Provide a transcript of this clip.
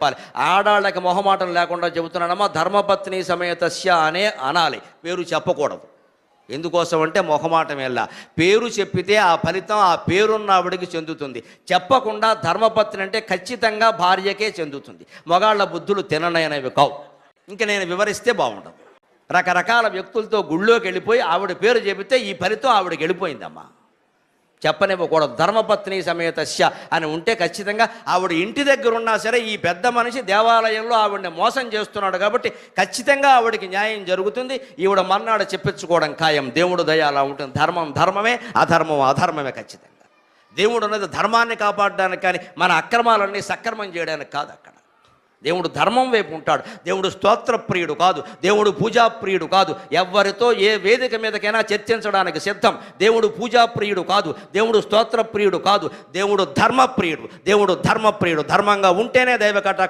చెప్పాలి. ఆడాళ్ళకి మొహమాటం లేకుండా చెబుతున్నాడమ్మా, ధర్మపత్ని సమేతస్య అనే అనాలి, పేరు చెప్పకూడదు. ఎందుకోసం అంటే మొహమాటం వెళ్ళా, పేరు చెప్పితే ఆ ఫలితం ఆ పేరున్న ఆవిడికి చెందుతుంది. చెప్పకుండా ధర్మపత్ని అంటే ఖచ్చితంగా భార్యకే చెందుతుంది. మగాళ్ళ బుద్ధులు తిననైనవి కావు. ఇంక నేను వివరిస్తే బాగుండదు. రకరకాల వ్యక్తులతో గుళ్ళోకి వెళ్ళిపోయి ఆవిడ పేరు చెబితే ఈ ఫలితం ఆవిడకి వెళ్ళిపోయిందమ్మా. చెప్పనివ్వకూడదు. ధర్మపత్ని సమేతస్య అని ఉంటే ఖచ్చితంగా ఆవిడ ఇంటి దగ్గర ఉన్నా సరే ఈ పెద్ద మనిషి దేవాలయంలో ఆవిడని మోసం చేస్తున్నాడు కాబట్టి ఖచ్చితంగా ఆవిడికి న్యాయం జరుగుతుంది. ఈవిడ మర్నాడు చెప్పించుకోవడం ఖాయం. దేవుడు దయ అలా ఉంటుంది. ధర్మం ధర్మమే, అధర్మం అధర్మమే. ఖచ్చితంగా దేవుడు అనేది ధర్మాన్ని కాపాడడానికి కానీ మన అక్రమాలన్నీ సక్రమం చేయడానికి కాదు. అక్కడ దేవుడు ధర్మం వైపు ఉంటాడు. దేవుడు స్తోత్రప్రియుడు కాదు, దేవుడు పూజాప్రియుడు కాదు. ఎవరితో ఏ వేదిక మీదకైనా చర్చించడానికి సిద్ధం. దేవుడు పూజాప్రియుడు కాదు, దేవుడు స్తోత్రప్రియుడు కాదు, దేవుడు ధర్మప్రియుడు. దేవుడు ధర్మప్రియుడు. ధర్మంగా ఉంటేనే దైవ కటాక్షం